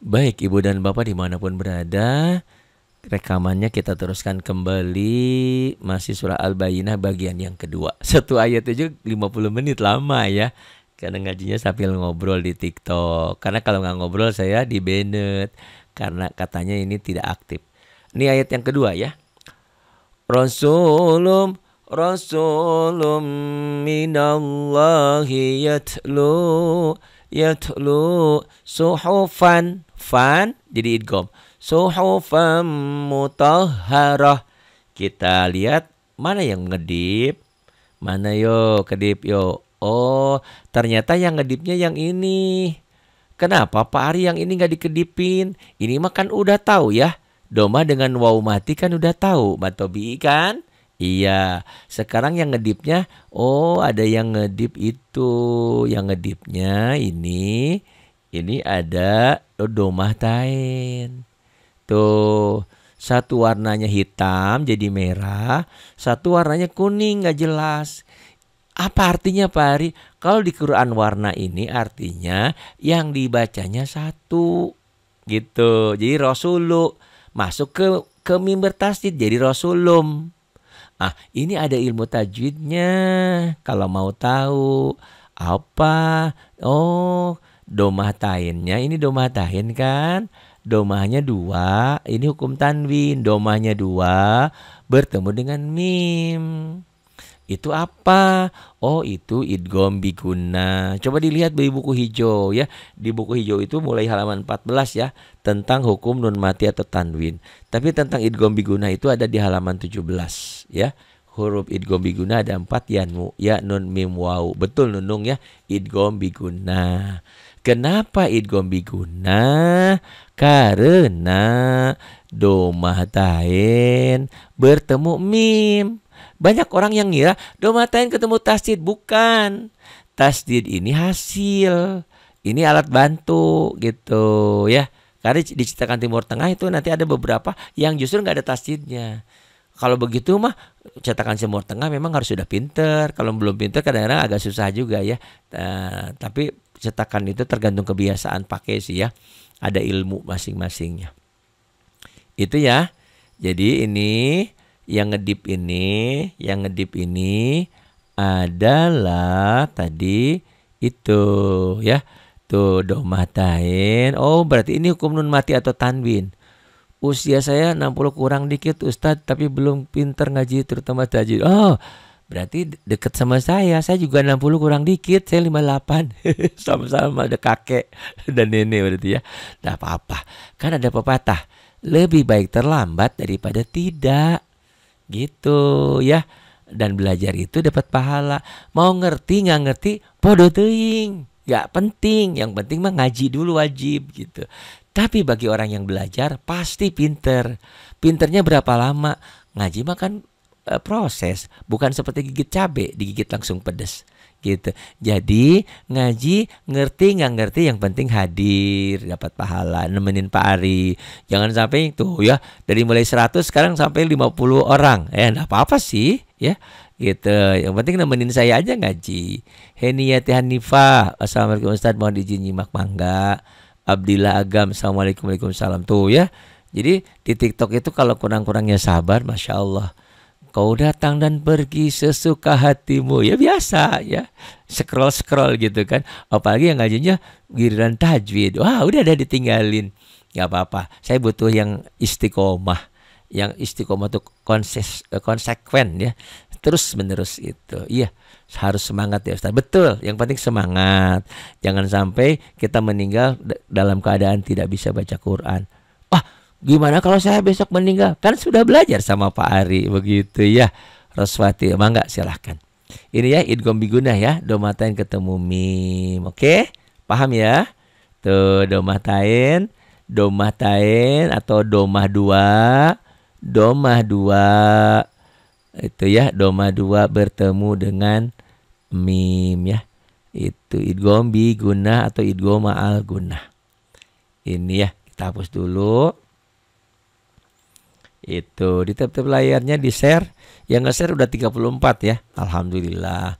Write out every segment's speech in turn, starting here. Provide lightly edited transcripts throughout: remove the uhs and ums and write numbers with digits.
Baik, Ibu dan Bapak dimanapun berada, rekamannya kita teruskan kembali. Masih surah Al-Bayyinah bagian yang kedua. Satu ayat aja 50 menit, lama ya. Karena ngajinya sambil ngobrol di TikTok. Karena kalau nggak ngobrol saya di banned. Karena katanya ini tidak aktif. Ini ayat yang kedua ya. Rasulum Rasulum minallahi yatlu suhufan, fan jadi idgham, suhufan mutahharah. Kita lihat mana yang ngedip, mana yo kedip yo. Oh, ternyata yang ngedipnya yang ini. Kenapa Pak Ari yang ini nggak dikedipin? Ini mah kan udah tahu ya. Doma dengan waw mati kan udah tahu. Matobi kan? Iya. Sekarang yang ngedipnya, oh ada yang ngedip itu. Yang ngedipnya ini ada domah tain. Tuh, satu warnanya hitam jadi merah, satu warnanya kuning nggak jelas. Apa artinya Pak Ari? Kalau di Quran warna ini artinya yang dibacanya satu gitu. Jadi Rasulu masuk ke mimbar tasdid jadi Rasulum. Ah, ini ada ilmu tajwidnya. Kalau mau tahu apa? Oh, domah tainnya ini domah tain kan? Domahnya dua, ini hukum tanwin. Domahnya dua bertemu dengan mim. Itu apa? Oh, itu idgham biguna. Coba dilihat di buku hijau ya. Di buku hijau itu mulai halaman 14 ya, tentang hukum nun mati atau tanwin. Tapi tentang idgham biguna itu ada di halaman 17 ya. Huruf idgham biguna ada 4, ya nun mim waw. Betul nunung ya, idgham biguna. Kenapa idgham biguna? Karena domah tain bertemu mim. Banyak orang yang ngira domatain ketemu tasdid. Bukan. Tasdid ini hasil. Ini alat bantu gitu ya. Karena diciptakan Timur Tengah itu nanti ada beberapa yang justru nggak ada tasdidnya. Kalau begitu mah cetakan Timur Tengah memang harus sudah pinter. Kalau belum pinter kadang-kadang agak susah juga ya. Tapi cetakan itu tergantung kebiasaan pakai sih ya. Ada ilmu masing-masingnya. Itu ya. Jadi ini yang ngedip ini adalah tadi itu ya. Tuh domah tain. Oh, berarti ini hukum nun mati atau tanwin. Usia saya 60 kurang dikit Ustadz, tapi belum pinter ngaji terutama tajwid. Oh, berarti deket sama saya. Saya juga 60 kurang dikit, saya 58. Sama-sama ada kakek dan nenek berarti ya. Enggak apa-apa. Kan ada pepatah, lebih baik terlambat daripada tidak. Gitu ya. Dan belajar itu dapat pahala. Mau ngerti nggak ngerti podo teuing, nggak penting. Yang penting mah ngaji dulu wajib gitu. Tapi bagi orang yang belajar pasti pinter. Pinternya berapa lama? Ngaji mah kan proses, bukan seperti gigit cabe, digigit langsung pedes gitu. Jadi ngaji ngerti nggak ngerti yang penting hadir, dapat pahala, nemenin Pak Ari. Jangan sampai tuh ya, dari mulai 100 sekarang sampai 50 orang. Enggak apa-apa sih ya. Gitu. Yang penting nemenin saya aja ngaji. Heniyati Hanifah. Assalamualaikum Ustaz, mohon izin nyimak mangga. Abdillah Agam. Assalamualaikum, waalaikumsalam. Tuh ya. Jadi di TikTok itu kalau kurang-kurangnya sabar, Masya Allah. Kau datang dan pergi sesuka hatimu. Ya biasa ya. Scroll-scroll gitu kan. Apalagi yang ngajinya giliran tajwid. Wah udah ada ditinggalin. Gak apa-apa. Saya butuh yang istiqomah. Yang istiqomah tuh konsekuen ya. Terus menerus itu. Iya. Harus semangat ya Ustaz. Betul. Yang penting semangat. Jangan sampai kita meninggal dalam keadaan tidak bisa baca Quran. Wah, gimana kalau saya besok meninggal? Kan sudah belajar sama Pak Ari begitu ya. Roswati, mangga silahkan. Ini ya idgham biguna ya. Domatain ketemu mim. Oke? Paham ya? Tuh domatain atau domah dua. Domah dua. Itu ya, domah dua bertemu dengan mim ya. Itu idgham biguna atau idgham ma'al gunah. Ini ya, kita hapus dulu. Itu di tab-tab layarnya di share. Yang nge-share udah 34 ya. Alhamdulillah.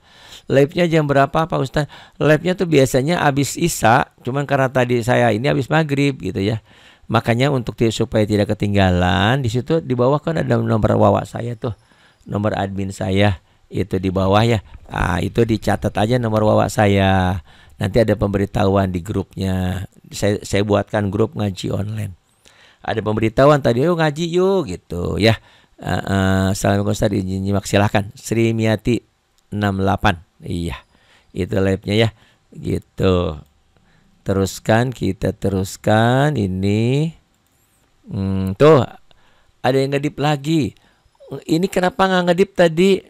Live-nya jam berapa Pak Ustadz? Live-nya tuh biasanya habis Isya, cuman karena tadi saya ini habis maghrib gitu ya. Makanya untuk supaya tidak ketinggalan, di situ di bawah kan ada nomor wawa saya tuh, nomor admin saya itu di bawah ya. Ah, itu dicatat aja nomor wawa saya. Nanti ada pemberitahuan di grupnya. Saya buatkan grup ngaji online. Ada pemberitahuan tadi, yuk ngaji yuk gitu ya. Assalamualaikum Ustaz, izin nyimak silahkan. Sri Miati 68. Iya, itu live-nya ya. Gitu. Kita teruskan ini. Tuh, ada yang ngedip lagi. Ini kenapa nggak ngedip tadi?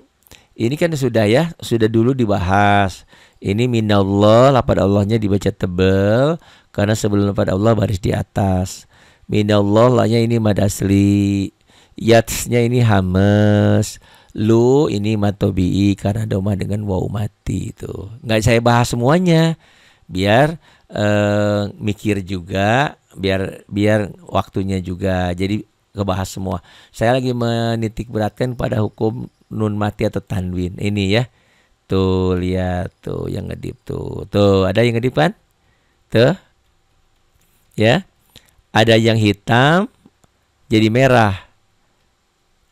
Ini kan sudah ya, sudah dulu dibahas. Ini minallah, lafaz Allahnya dibaca tebal karena sebelum lafaz Allah baris di atas. Minallah, lahnya ini mad asli. Yatsnya ini hamas. Lu ini matobi'i karena doma dengan waw mati itu. Nggak saya bahas semuanya. Biar mikir juga, biar waktunya juga jadi ngebahas semua. Saya lagi menitik beratkan pada hukum nun mati atau tanwin. Ini ya. Tuh lihat tuh yang ngedip tuh. Tuh ada yang ngedip kan? Tuh. Ya. Ada yang hitam jadi merah.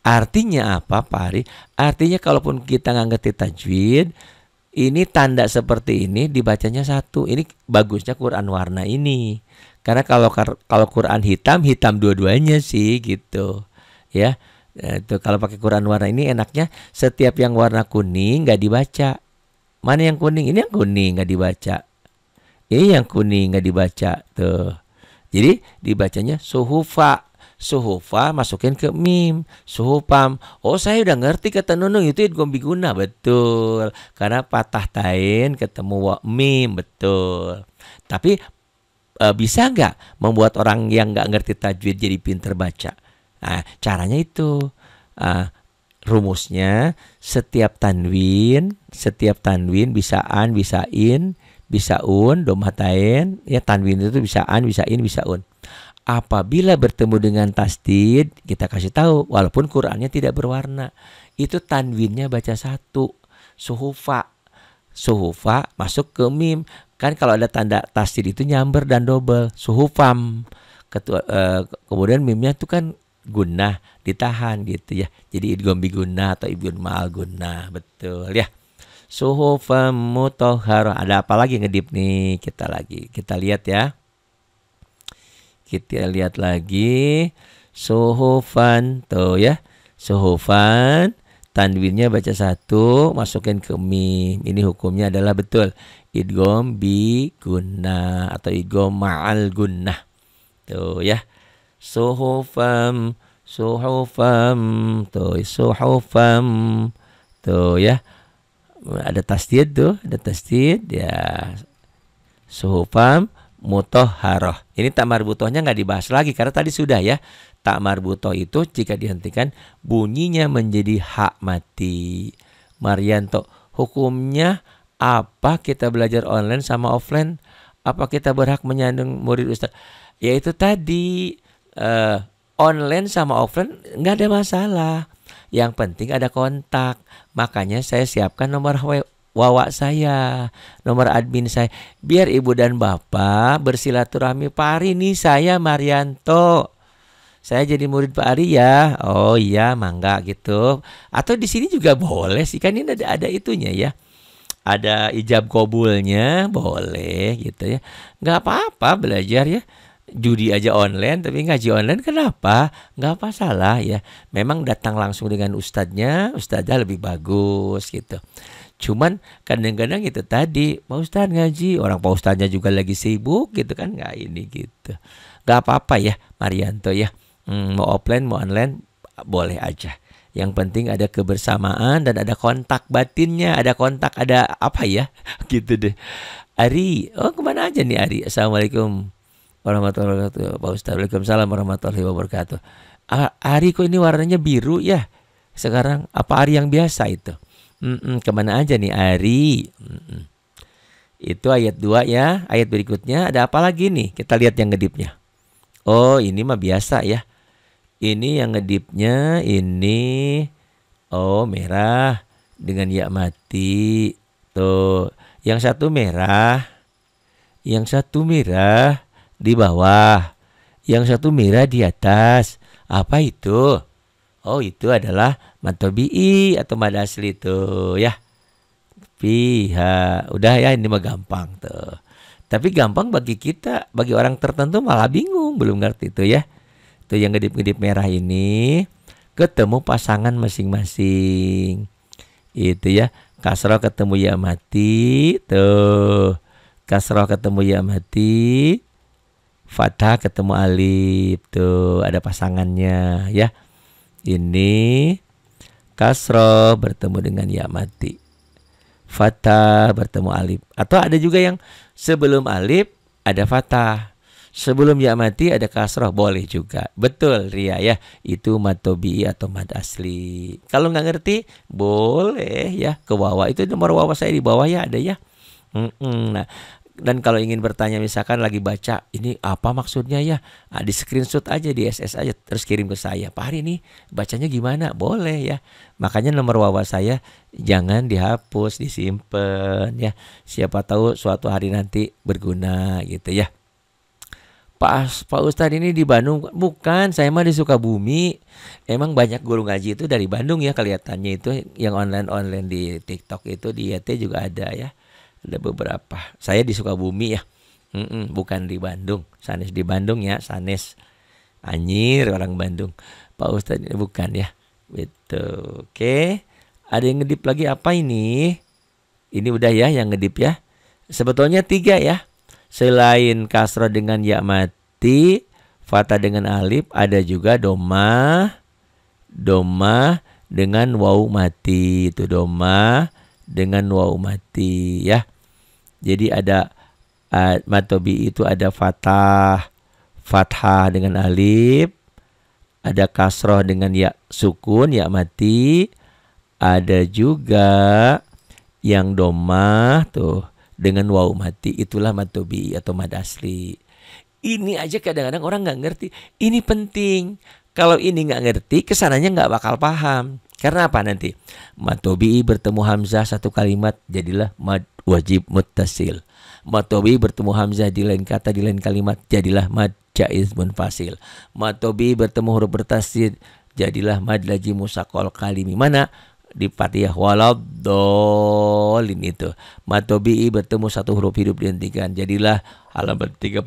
Artinya apa Pak Ari? Artinya kalaupun kita nggak ngerti tajwid, ini tanda seperti ini dibacanya satu. Ini bagusnya Quran warna ini. Karena kalau Quran hitam dua-duanya sih gitu. Ya. Nah, itu kalau pakai Quran warna ini enaknya setiap yang warna kuning nggak dibaca. Mana yang kuning? Ini yang kuning nggak dibaca. Ini yang kuning nggak dibaca tuh. Jadi dibacanya suhufa. Suhufa masukin ke mim. Suhufam. Oh saya udah ngerti kata Nunung itu idgham biguna. Betul. Karena patah tain ketemu mim. Betul. Tapi bisa nggak membuat orang yang nggak ngerti tajwid jadi pinter baca? Nah, caranya itu rumusnya setiap tanwin bisa an, bisa in, bisa un, domatain ya, tanwin itu bisa an, bisa in, bisa un. Apabila bertemu dengan tasdid, kita kasih tahu walaupun Qur'annya tidak berwarna, itu tanwinnya baca satu, suhufa. Suhufa masuk ke mim. Kan kalau ada tanda tasdid itu nyamber dan double, suhufam. Kemudian mimnya itu kan gunnah, ditahan gitu ya. Jadi idgham bigunnah atau idgham ma'al gunnah. Betul ya. Suhufam mutahharah. Ada apa lagi ngedip nih? Kita lihat ya. Kita lihat lagi. Suhufan tuh ya. Suhufan, tanwinnya baca satu, masukin ke mim. Ini hukumnya adalah betul idgham bigunnah atau idgham ma'al gunnah. Tuh ya. Suhufam tuh, suhufam tuh ya, ada tasdid tuh, ya, suhufam mutahharah. Ini tak marbutohnya nggak dibahas lagi karena tadi sudah ya. Tak marbutoh itu jika dihentikan bunyinya menjadi hak mati. Marianto, hukumnya apa kita belajar online sama offline? Apa kita berhak menyandung murid Ustaz? Yaitu tadi online sama offline nggak ada masalah. Yang penting ada kontak. Makanya saya siapkan nomor wawa saya, nomor admin saya, biar ibu dan bapak bersilaturahmi. Pak Ari nih saya Marianto, saya jadi murid Pak Ari ya. Oh iya mangga gitu. Atau di sini juga boleh sih, kan ini ada itunya ya. Ada ijab kabulnya boleh gitu ya. Nggak apa-apa belajar ya. Judi aja online tapi ngaji online kenapa? Nggak apa salah ya. Memang datang langsung dengan ustadznya lebih bagus gitu. Cuman kadang-kadang itu tadi Pak Ustadz ngaji, orang Pak Ustadznya juga lagi sibuk gitu kan, nggak ini gitu. Nggak apa-apa ya Marianto ya. Mau offline mau online boleh aja. Yang penting ada kebersamaan dan ada kontak batinnya, ada kontak, ada apa ya gitu deh. Ari, oh kemana aja nih Ari? Assalamualaikum warahmatullahi wabarakatuh. Pak Ustaz, waalaikumsalam warahmatullahi wabarakatuh. Ari kok ini warnanya biru ya sekarang? Apa Ari yang biasa itu? Kemana aja nih Ari? Itu ayat 2 ya. Ayat berikutnya ada apa lagi nih? Kita lihat yang ngedipnya. Oh ini mah biasa ya. Ini yang ngedipnya ini. Oh merah dengan ya mati. Tuh, yang satu merah, yang satu merah di bawah, yang satu merah di atas. Apa itu? Oh, itu adalah mad tabi'i atau mad asli tuh ya. Fiha. Udah ya, ini mah gampang tuh. Tapi gampang bagi kita, bagi orang tertentu malah bingung, belum ngerti tuh ya. Tuh yang ngedip-ngedip merah ini ketemu pasangan masing-masing. Itu ya. Kasroh ketemu ya mati. Tuh. Kasroh ketemu ya mati. Fathah ketemu alif. Tuh, ada pasangannya ya. Ini kasroh bertemu dengan ya mati. Fathah bertemu alif. Atau ada juga yang sebelum alif ada fathah, sebelum ya mati ada kasroh, boleh juga. Betul Ria ya, itu mad tabi'i atau mad asli. Kalau nggak ngerti boleh ya ke bawah, itu nomor bawah saya di bawah ya ada ya. Nah, dan kalau ingin bertanya misalkan lagi baca ini apa maksudnya ya, di screenshot aja, di SS aja, terus kirim ke saya. Pak Hari ini bacanya gimana? Boleh ya. Makanya nomor WhatsApp saya jangan dihapus, disimpan ya. Siapa tahu suatu hari nanti berguna gitu ya. Pak Ustadz ini di Bandung? Bukan, saya mah di Sukabumi. Emang banyak guru ngaji itu dari Bandung ya, kelihatannya itu yang online di TikTok itu, di YT juga ada ya. Ada beberapa. Saya di Sukabumi ya. Bukan di Bandung. Sanes di Bandung ya. Sanes Anyir orang Bandung. Pak Ustadz ini bukan ya. Gitu. Oke. Ada yang ngedip lagi apa ini? Ini udah ya yang ngedip ya. Sebetulnya 3 ya. Selain kasroh dengan ya mati, fathah dengan alif, ada juga domah dengan waw mati. Itu domah dengan waw mati ya. Jadi ada mad tabi'i itu ada fathah dengan alif, ada kasroh dengan ya sukun, ya mati, ada juga yang domah tuh dengan waw mati, itulah mad tabi'i atau mad asli. Ini aja kadang-kadang orang nggak ngerti. Ini penting. Kalau ini nggak ngerti, kesananya nggak bakal paham. Karena apa nanti? Mad tabi'i bertemu hamzah satu kalimat jadilah mad wajib muttasil. Mad tabi'i bertemu hamzah di lain kata, di lain kalimat jadilah mad jaiz munfasil. Mad tabi'i bertemu huruf bertasydid jadilah mad lazim musaqqal kalimi. Mana? Di Fatihah waladdallin itu. Mad tabi'i bertemu satu huruf hidup dihentikan jadilah halaman 38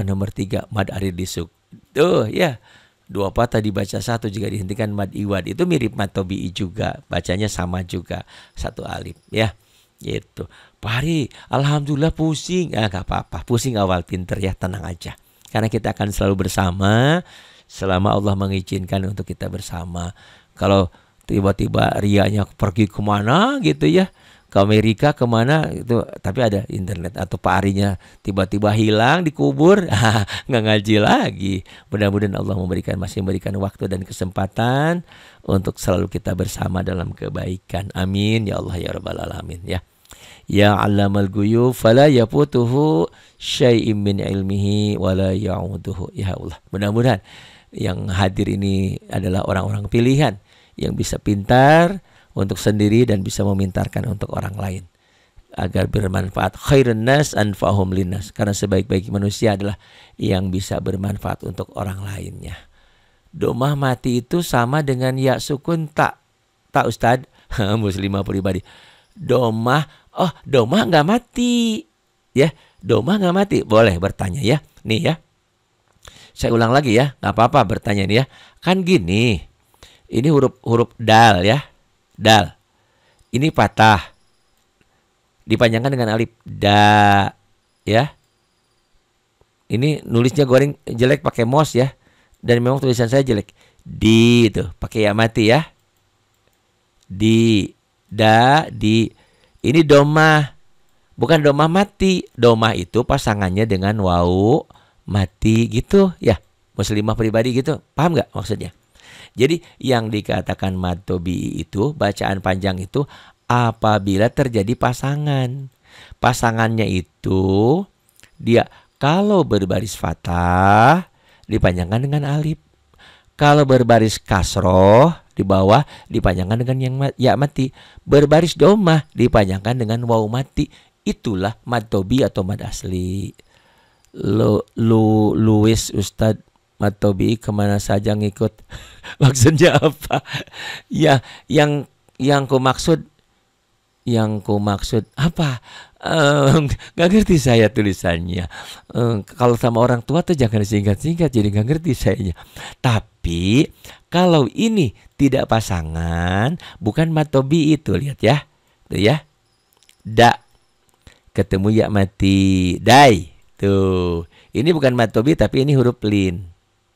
nomor 3 mad arid disuk. Tuh ya. 2 patah dibaca 1 juga dihentikan mad iwad. Itu mirip mad tabi'i juga. Bacanya sama juga. 1 alif ya. Gitu. Pak Hari, alhamdulillah pusing. Gak apa-apa. Pusing awal, pinter ya. Tenang aja. Karena kita akan selalu bersama selama Allah mengizinkan untuk kita bersama. Kalau tiba-tiba rianya pergi kemana gitu ya, ke Amerika kemana itu, tapi ada internet, atau Pak Arinya tiba-tiba hilang dikubur, nggak ngaji lagi. Mudah-mudahan Allah masih memberikan waktu dan kesempatan untuk selalu kita bersama dalam kebaikan. Amin ya Allah ya Rabbal Alamin ya. Ya alamal ghuyub fala yafutuhu syai'im min ilmihi wala ya'uduhu. Ya Allah, mudah-mudahan yang hadir ini adalah orang-orang pilihan yang bisa pintar untuk sendiri dan bisa memintarkan untuk orang lain agar bermanfaat. Khairun nas anfa'hum linnas, karena sebaik-baik manusia adalah yang bisa bermanfaat untuk orang lainnya. Domah mati itu sama dengan ya sukun tak Ustadz. Muslimah pribadi. Domah nggak mati ya. Domah nggak mati. Boleh bertanya ya. Nih ya, saya ulang lagi ya, nggak apa-apa bertanya nih ya. Kan gini, ini huruf dal ya. Dal. Ini patah. Dipanjangkan dengan alif. Da. Ya. Ini nulisnya goreng jelek pakai mouse ya. Dan memang tulisan saya jelek. Di itu. Pakai ya mati ya. Di. Da. Di. Ini domah. Bukan domah mati. Domah itu pasangannya dengan waw mati gitu ya. Muslimah pribadi gitu. Paham nggak maksudnya? Jadi yang dikatakan mad tabi'i itu, bacaan panjang itu apabila terjadi pasangan. Pasangannya itu dia kalau berbaris fathah dipanjangkan dengan alif. Kalau berbaris kasroh di bawah dipanjangkan dengan ya mati. Berbaris domah dipanjangkan dengan waw mati. Itulah mad tobi atau mad asli. Luis Ustadz mad tobi kemana saja ngikut. Maksudnya apa? Ya, yang ku maksud apa? Nggak ngerti saya tulisannya. Kalau sama orang tua tuh jangan singkat-singkat, jadi nggak ngerti sayanya. Tapi kalau ini tidak pasangan, bukan matobi itu, lihat ya, tuh ya, da ketemu ya mati, dai, tuh. Ini bukan matobi tapi ini huruf lin,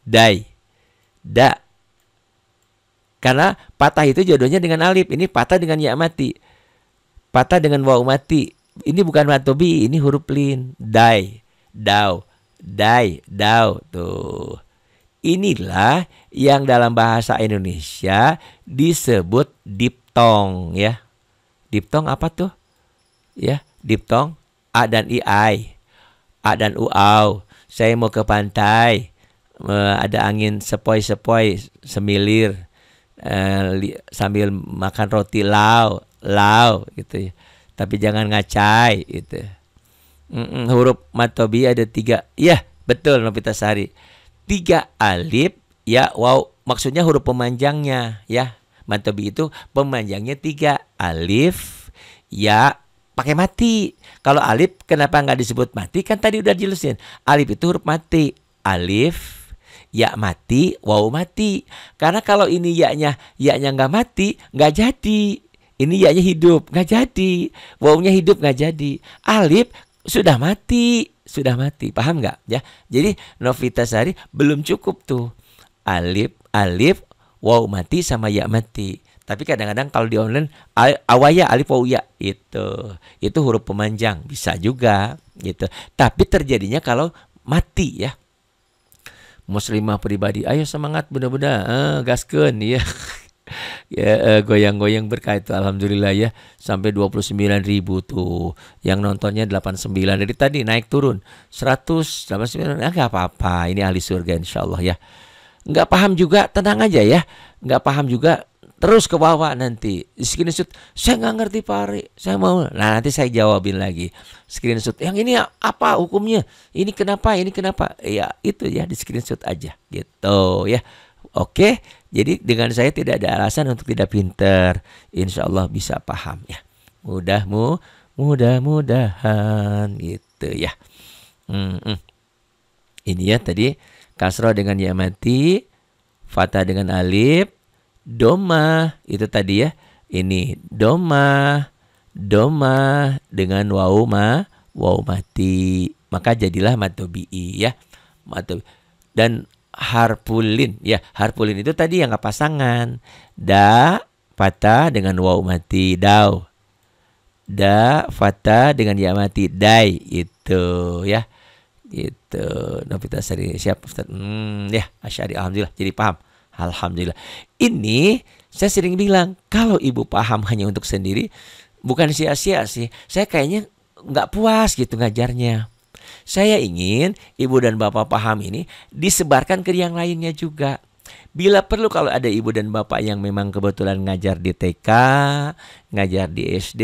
dai, da. Karena patah itu jodohnya dengan alif, ini patah dengan ya mati, patah dengan waw mati. Ini bukan matobi, ini huruf lin. Dai, dau, dai, dau. Tuh. Inilah yang dalam bahasa Indonesia disebut diptong ya. Diptong apa tuh? Ya, diptong a dan i ai. A dan u au. Saya mau ke pantai. Ada angin sepoi-sepoi semilir. Sambil makan roti lau gitu ya. Tapi jangan ngacai gitu. Huruf matobi ada 3. Iya, betul Novitasari. 3 alif ya waw. Maksudnya huruf pemanjangnya ya. Matobi itu pemanjangnya 3 alif ya pakai mati. Kalau alif kenapa nggak disebut mati? Kan tadi udah jelasin. Alif itu huruf mati. Alif ya mati, waw mati. Karena kalau ini yaknya nggak mati, nggak jadi. Ini ya-nya hidup, nggak jadi. Wawnya hidup, nggak jadi. Alif sudah mati. Paham nggak? Ya. Jadi Novitasari belum cukup tuh. Alif, waw mati sama ya mati. Tapi kadang-kadang kalau di online awaya alif waw ya itu huruf pemanjang bisa juga gitu. Tapi terjadinya kalau mati ya. Muslimah pribadi, ayo semangat bunda-bunda, gaskeun ya. Ya, goyang-goyang berkah itu alhamdulillah ya, sampai 29.000 tuh. Yang nontonnya 89, dari tadi naik turun 189. Enggak apa-apa, ini ahli surga insyaallah ya. Enggak paham juga tenang aja ya. Enggak paham juga terus ke bawah nanti screenshot, saya nggak ngerti Pak Ari, saya mau. Nah nanti saya jawabin lagi screenshot, yang ini apa hukumnya, ini kenapa ya, itu ya di screenshot aja gitu ya. Oke, jadi dengan saya tidak ada alasan untuk tidak pinter. Insya Allah bisa paham ya. Mudah-mudahan gitu ya. Ini ya tadi kasroh dengan ya mati, fathah dengan alif, doma itu tadi ya. Ini doma dengan waw mati. Maka jadilah matobi'i ya. Dan harpulin ya, harpulin itu tadi yang nggak pasangan. Da fathah dengan waw mati, dau. Da fathah dengan ya mati, dai, itu ya. Gitu. Novitasari siap Ustaz. Ya, asyari alhamdulillah jadi paham. Alhamdulillah. Ini saya sering bilang, kalau ibu paham hanya untuk sendiri, bukan sia-sia sih. Saya kayaknya nggak puas gitu ngajarnya. Saya ingin ibu dan bapak paham ini disebarkan ke yang lainnya juga. Bila perlu kalau ada ibu dan bapak yang memang kebetulan ngajar di TK, ngajar di SD,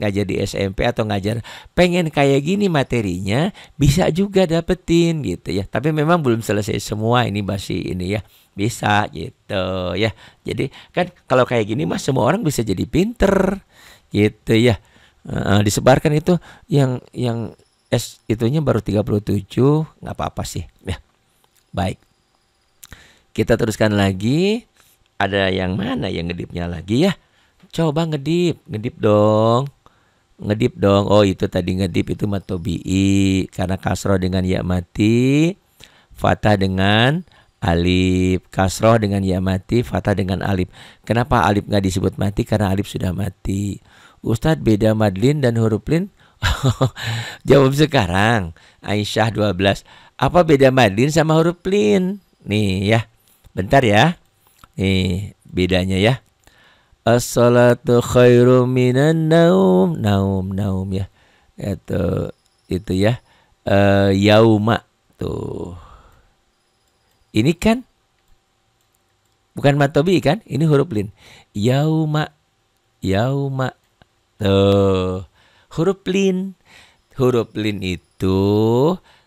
ngajar di SMP atau ngajar pengen kayak gini materinya, bisa juga dapetin gitu ya. Tapi memang belum selesai semua, ini masih ini ya. Bisa gitu ya. Jadi kan kalau kayak gini mah semua orang bisa jadi pinter gitu ya. Disebarkan itu yang itunya baru 37, nggak apa-apa sih ya. Baik, kita teruskan lagi. Ada yang mana yang ngedipnya lagi ya? Coba ngedip dong. Oh itu tadi ngedip itu matobi'i, karena kasroh dengan ya mati, fathah dengan alif. Kasroh dengan ya mati, fathah dengan alif. Kenapa alif nggak disebut mati? Karena alif sudah mati. Ustadz, beda madlin dan huruf lin? Jawab sekarang. Aisyah 12. Apa beda madlin sama huruf lin? Nih ya. Bentar ya. Nih bedanya ya. As-salatu khairum minan naum. Naum ya. Itu ya. Yauma tuh. Ini kan Bukan mad tabii kan? Ini huruf lin. Yauma, yauma. Tuh, huruf lin. Huruf lin itu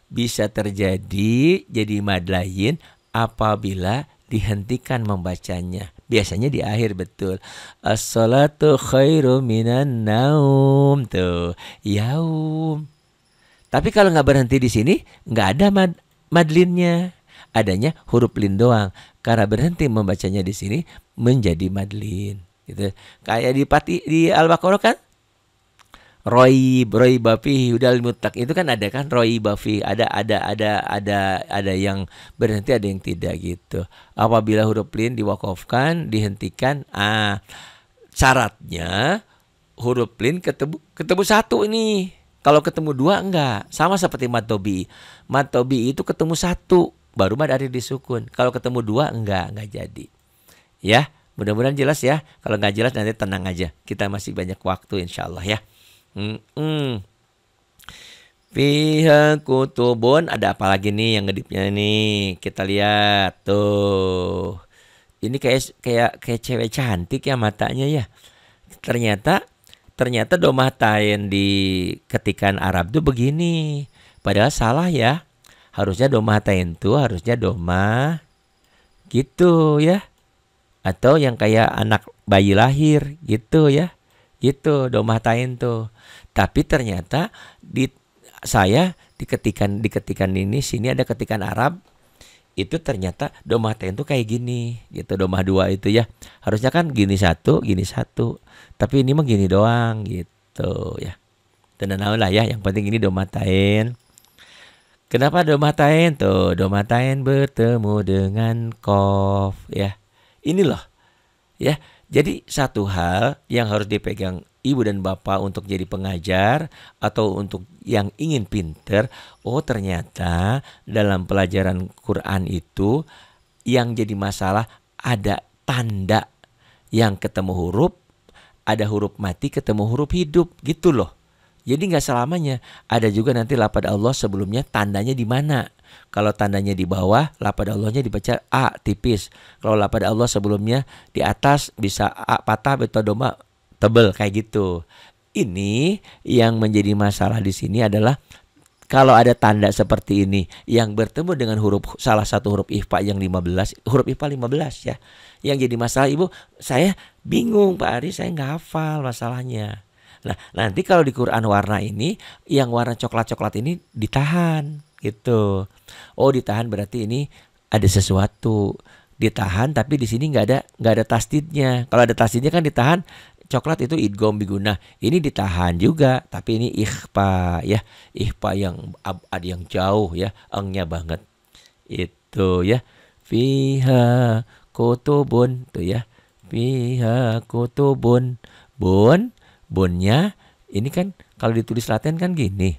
bisa terjadi jadi mad lain apabila dihentikan membacanya. Biasanya di akhir, betul. As-salatu khairu minan naum. Tuh, yaum. Tapi kalau nggak berhenti di sini, nggak ada madlinnya. Adanya huruf lin doang. Karena berhenti membacanya di sini menjadi madlin. Gitu. Kayak di Al-Baqarah kan, Roy bafi hudal mutlak itu kan ada kan, Roy bafi ada yang berhenti, ada yang tidak gitu. Apabila huruf lin diwakafkan, dihentikan, syaratnya huruf lin ketemu satu ini. Kalau ketemu dua enggak, sama seperti mad tabii. Mad tabii itu ketemu satu baru mad arid disukun. Kalau ketemu dua enggak jadi. Ya, mudah-mudahan jelas ya. Kalau nggak jelas nanti tenang aja. Kita masih banyak waktu insyaallah ya. Fiha kutubun, ada apa lagi nih yang ngedipnya nih? Kita lihat tuh. Ini kayak cewek cantik ya matanya ya. Ternyata domah tain di ketikan Arab tuh begini. Padahal salah ya. Harusnya domah tain tuh harusnya domah gitu ya. Atau yang kayak anak bayi lahir gitu ya. Gitu domah tain tuh. Tapi ternyata diketikan ini sini ada ketikan Arab, itu ternyata domah tain tuh kayak gini gitu, domah dua itu ya. Harusnya kan gini satu. Tapi ini mah gini doang gitu ya. Tenang lah ya, yang penting ini domah tain. Kenapa domah tain tuh? Domah tain bertemu dengan qaf ya. Ini loh ya. Jadi satu hal yang harus dipegang ibu dan bapak untuk jadi pengajar atau untuk yang ingin pinter. Oh, ternyata dalam pelajaran Quran itu yang jadi masalah ada tanda yang ketemu huruf, ada huruf mati ketemu huruf hidup gitu loh. Jadi nggak selamanya. Ada juga nanti lafaz Allah sebelumnya tandanya di mana. Kalau tandanya di bawah, lafaz Allahnya dibaca A tipis. Kalau lafaz Allah sebelumnya di atas bisa A patah atau doma tebel kayak gitu. Ini yang menjadi masalah di sini adalah kalau ada tanda seperti ini yang bertemu dengan salah satu huruf ikhfa yang 15, huruf ikhfa 15 ya. Yang jadi masalah, Ibu, saya bingung Pak Ari, saya nggak hafal masalahnya. Nah, nanti kalau di Quran warna ini, yang warna coklat-coklat ini ditahan gitu. Oh, ditahan berarti ini ada sesuatu. Ditahan tapi di sini nggak ada tasdidnya. Kalau ada tasdidnya kan ditahan, coklat itu idgham biguna. Ini ditahan juga, tapi ini ikhfa ya. Ikhfa yang ada yang jauh ya, engnya banget. Itu ya. Fiha kutubun tuh ya. Fiha kutubun. Bunnya ini kan kalau ditulis Latin kan gini.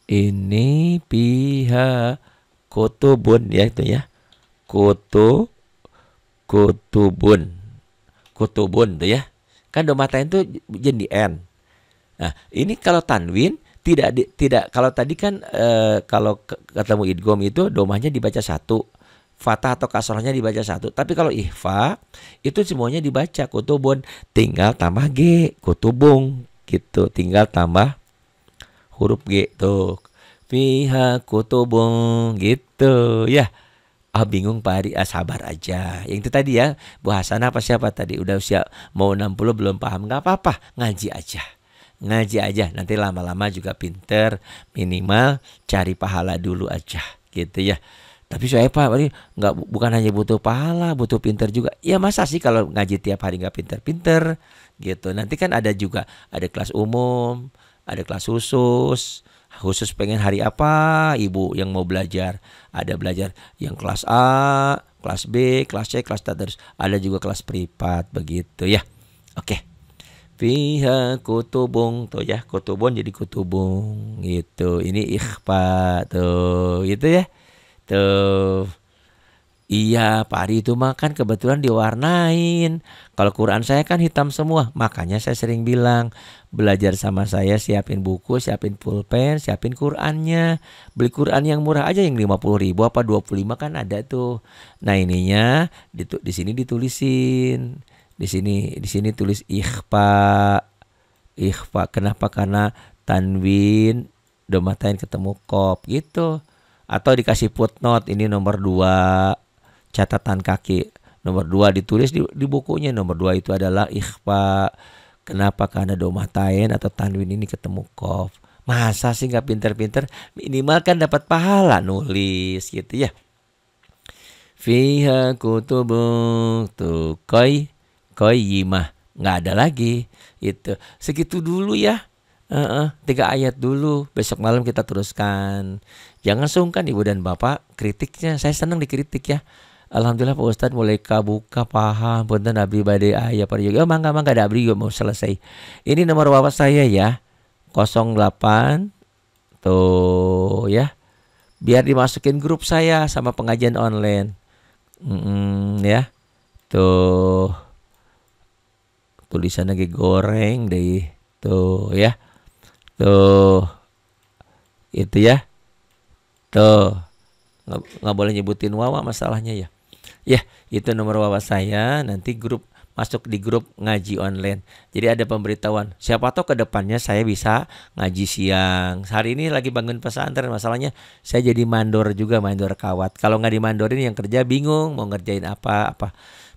Ini piha kutubun ya itu ya. Kutubun tuh ya. Kan domah tain itu jadi n. Nah, ini kalau tanwin tidak kalau tadi kan kalau ketemu idgham itu domahnya dibaca satu. Fathah atau kasrohnya dibaca satu. Tapi kalau ikhfa itu semuanya dibaca kutubun, tinggal tambah G, kutubung gitu, tinggal tambah huruf G tuh. Fiha kutubung gitu ya. Bingung Pak Ari, sabar aja. Yang itu tadi ya, Bu Hasan apa siapa tadi udah usia mau 60 belum paham, nggak apa-apa, ngaji aja. Nanti lama-lama juga pinter, minimal cari pahala dulu aja gitu ya. Tapi saya Pak Ari bukan hanya butuh pahala, butuh pinter juga. Ya masa sih kalau ngaji tiap hari nggak pinter-pinter gitu. Nanti kan ada juga, ada kelas umum, ada kelas khusus pengen hari apa Ibu yang mau belajar. Ada belajar yang kelas A, kelas B, kelas C, kelas terus. Ada juga kelas privat begitu ya. Oke. Fiha kutubung tuh ya, kutubun jadi kutubung gitu. Ini ikhfa tuh gitu ya. Tuh. Iya, pari itu mah kan kebetulan diwarnain. Kalau Quran saya kan hitam semua, makanya saya sering bilang belajar sama saya siapin buku, siapin pulpen, siapin Qurannya. Beli Quran yang murah aja yang 50.000 apa 25 kan ada tuh. Nah ininya di sini ditulisin, di sini tulis ikhfa, ikhfa. Kenapa? Karena tanwin domatain ketemu kop gitu. Atau dikasih footnote ini nomor 2 catatan kaki. Nomor 2 ditulis di bukunya. Nomor 2 itu adalah ikhfa. Kenapa? Karena domatain atau tanwin ini ketemu kof. Masa sih nggak pinter-pinter? Minimal kan dapat pahala nulis gitu ya. Fiha kutubuk tuh koi yimah. Nggak ada lagi. Itu segitu dulu ya. 3 ayat dulu. Besok malam kita teruskan. Jangan sungkan ibu dan bapak kritiknya. Saya senang dikritik ya. Alhamdulillah Pak Ustadz mulai kabuka paham. Punten abdi bade ayah pada juga. Mangga ada abdi juga mau selesai. Ini nomor bapak saya ya. 08 tuh ya. Biar dimasukin grup saya sama pengajian online. Ya. Tuh. Tulisan lagi goreng deh. Tuh ya. Tuh. Itu ya. Tuh. Nggak boleh nyebutin wawa masalahnya ya. Ya, itu nomor wawa saya. Nanti masuk di grup ngaji online. Jadi ada pemberitahuan. Siapa tahu ke depannya saya bisa ngaji siang. Hari ini lagi bangun pesantren. Masalahnya saya jadi mandor juga, mandor kawat. Kalau nggak dimandorin yang kerja bingung mau ngerjain apa.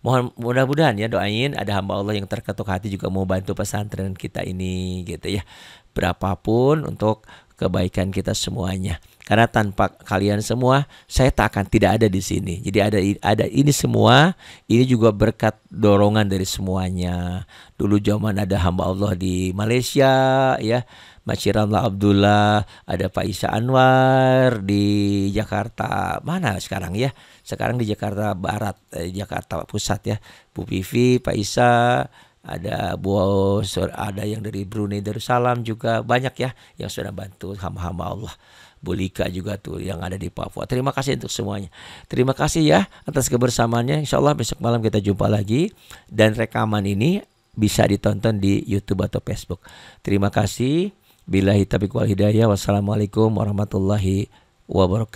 Mohon mudah-mudahan ya doain ada hamba Allah yang terketuk hati juga mau bantu pesantren kita ini gitu ya. Berapapun untuk kebaikan kita semuanya. Karena tanpa kalian semua, saya tidak ada di sini. Jadi ada ini semua, ini juga berkat dorongan dari semuanya. Dulu zaman ada hamba Allah di Malaysia, ya, Masyiramlah Abdullah, ada Pak Isa Anwar di Jakarta. Mana sekarang ya? Sekarang di Jakarta Barat, Jakarta Pusat ya. Bu Vivi, Pak Isa, ada ada yang dari Brunei Darussalam juga banyak ya yang sudah bantu hamba-hamba Allah. Bulika juga tuh yang ada di Papua. Terima kasih untuk semuanya. Terima kasih ya atas kebersamaannya. Insya Allah besok malam kita jumpa lagi. Dan rekaman ini bisa ditonton di YouTube atau Facebook. Terima kasih. Billahi taufiq wal hidayah. Wassalamualaikum warahmatullahi wabarakatuh.